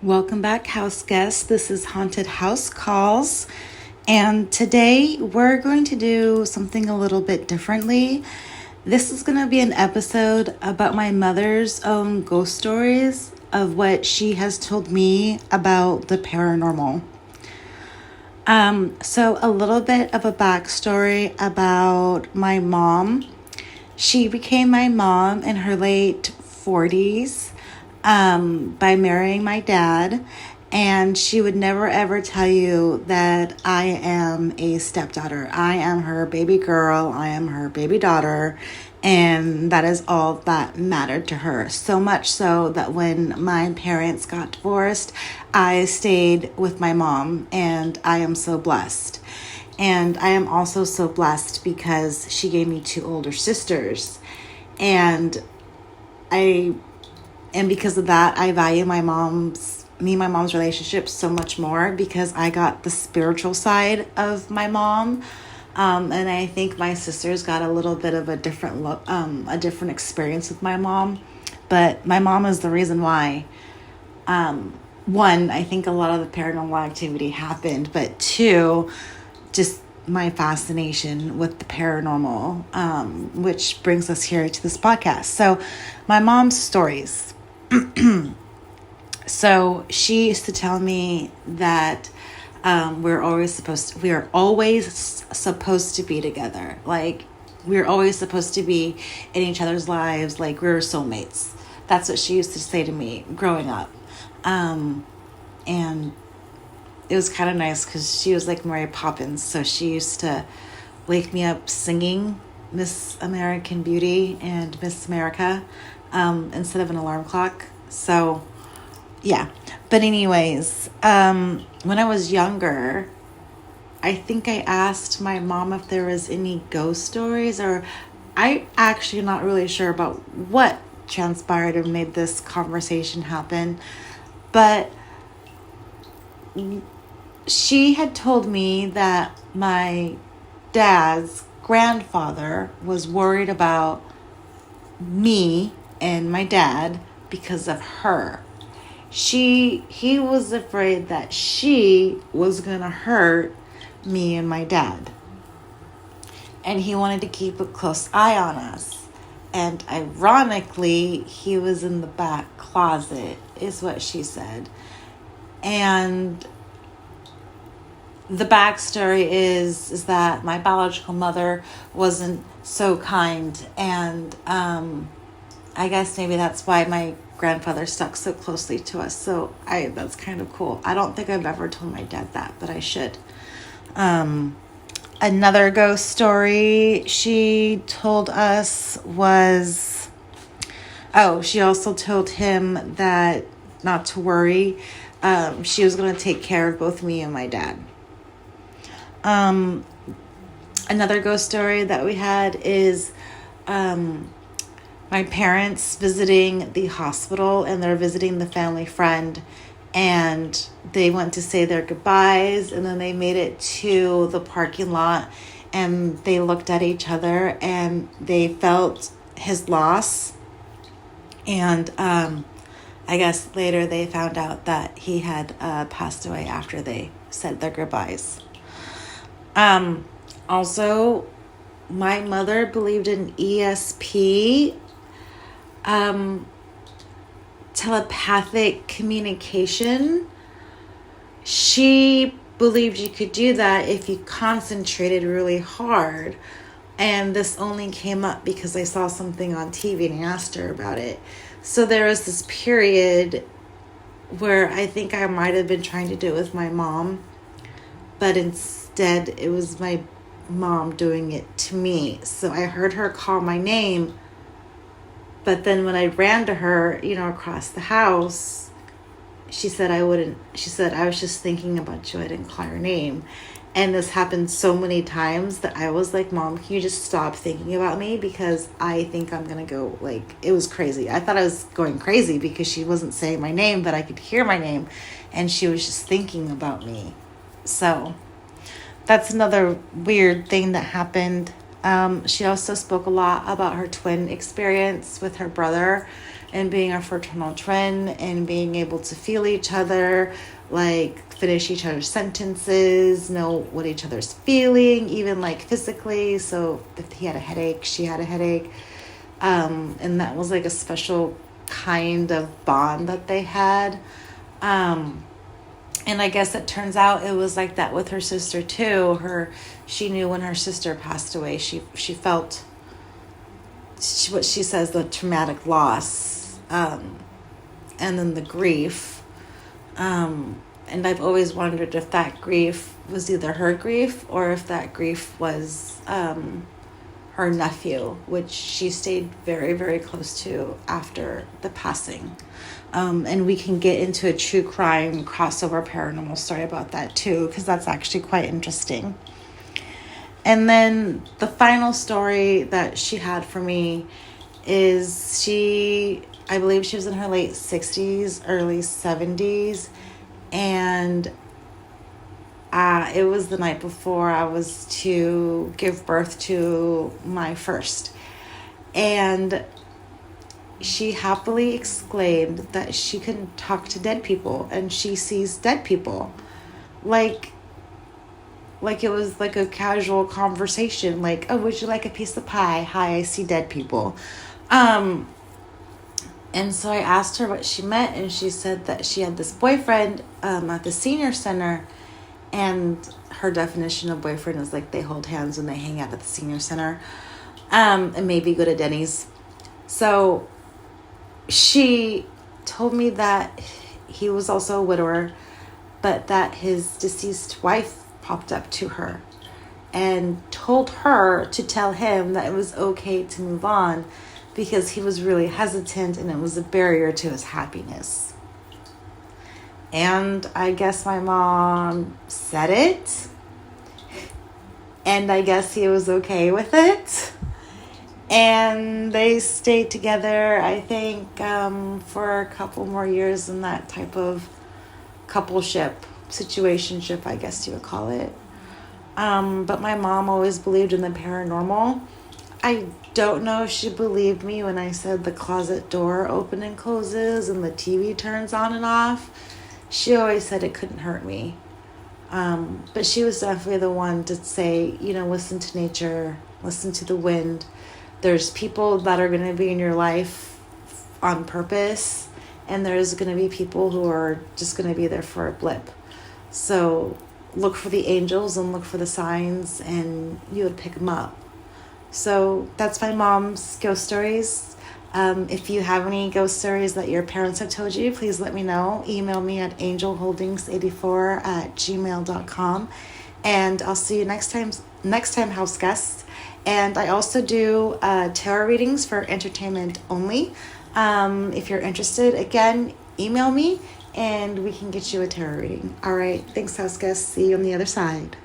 Welcome back, house guests. This is Haunted House Calls. And today we're going to do something a little bit differently. This is going to be an episode about my mother's own ghost stories of what she has told me about the paranormal. So a little bit of a backstory about my mom. She became my mom in her late 40s by marrying my dad. And she would never ever tell you that I am a stepdaughter. I am her baby girl. I am her baby daughter. And that is all that mattered to her. So much so that when my parents got divorced, I stayed with my mom, and I am so blessed. And I am also so blessed because she gave me two older sisters. And because of that, I value my mom's relationship so much more because I got the spiritual side of my mom. And I think my sisters got a little bit of a different experience with my mom. But my mom is the reason why, one, I think a lot of the paranormal activity happened, but two, just my fascination with the paranormal, which brings us here to this podcast. So my mom's stories. So she used to tell me that we are always supposed to be together. Like, we're always supposed to be in each other's lives. Like, we're soulmates. That's what she used to say to me growing up. And it was kind of nice because she was like Mary Poppins. So she used to wake me up singing Miss American Beauty and Miss America instead of an alarm clock. So yeah. But anyways, when I was younger, I think I asked my mom if there was any ghost stories, or I actually not really sure about what transpired and made this conversation happen. But she had told me that my dad's grandfather was worried about me and my dad because of her. He was afraid that she was going to hurt me and my dad. And he wanted to keep a close eye on us. And ironically, he was in the back closet, is what she said. And the backstory is that my biological mother wasn't so kind. And I guess maybe that's why my grandfather stuck so closely to us. So that's kind of cool. I don't think I've ever told my dad that, but I should. Another ghost story she told us was, she also told him that not to worry. She was going to take care of both me and my dad. Another ghost story that we had is, my parents visiting the hospital, and they're visiting the family friend, and they went to say their goodbyes, and then they made it to the parking lot, and they looked at each other, and they felt his loss. And I guess later they found out that he had passed away after they said their goodbyes. Also, my mother believed in ESP, telepathic communication. She believed you could do that if you concentrated really hard. And this only came up because I saw something on TV and I asked her about it. So there was this period where I think I might have been trying to do it with my mom, but instead it was my mom doing it to me. So I heard her call my name, but then when I ran to her, across the house, she said I was just thinking about you. I didn't call your name. And this happened so many times that I was like, Mom, can you just stop thinking about me? Because I think I'm going to go, it was crazy. I thought I was going crazy because she wasn't saying my name, but I could hear my name. And she was just thinking about me. So that's another weird thing that happened. She also spoke a lot about her twin experience with her brother. and being a fraternal twin and being able to feel each other, like finish each other's sentences, know what each other's feeling, even like physically. So if he had a headache, she had a headache. And that was like a special kind of bond that they had. And I guess it turns out it was like that with her sister too. She knew when her sister passed away, she felt what she says, the traumatic loss, and then the grief. And I've always wondered if that grief was either her grief or if that grief was her nephew, which she stayed very, very close to after the passing. And we can get into a true crime crossover paranormal story about that too, because that's actually quite interesting. And then the final story that she had for me is I believe she was in her late 60s, early 70s. And it was the night before I was to give birth to my first. And she happily exclaimed that she can talk to dead people and she sees dead people. Like it was like a casual conversation. Like, oh, would you like a piece of pie? Hi, I see dead people. And so I asked her what she meant, and she said that she had this boyfriend at the senior center, and her definition of boyfriend is like they hold hands and they hang out at the senior center, and maybe go to Denny's. So she told me that he was also a widower, but that his deceased wife popped up to her and told her to tell him that it was okay to move on because he was really hesitant and it was a barrier to his happiness. And I guess my mom said it, and I guess he was okay with it. And they stayed together, I think, for a couple more years in that type of coupleship, situationship, I guess you would call it. But my mom always believed in the paranormal. I don't know if she believed me when I said the closet door opens and closes and the TV turns on and off. She always said it couldn't hurt me. But she was definitely the one to say, listen to nature, listen to the wind. There's people that are going to be in your life on purpose, and there's going to be people who are just going to be there for a blip. So look for the angels and look for the signs, and you would pick them up. So that's my mom's ghost stories. If you have any ghost stories that your parents have told you, please let me know. Email me at angelholdings84@gmail.com. And I'll see you next time, house guests. And I also do tarot readings for entertainment only. If you're interested, again, email me and we can get you a tarot reading. All right. Thanks, house guests. See you on the other side.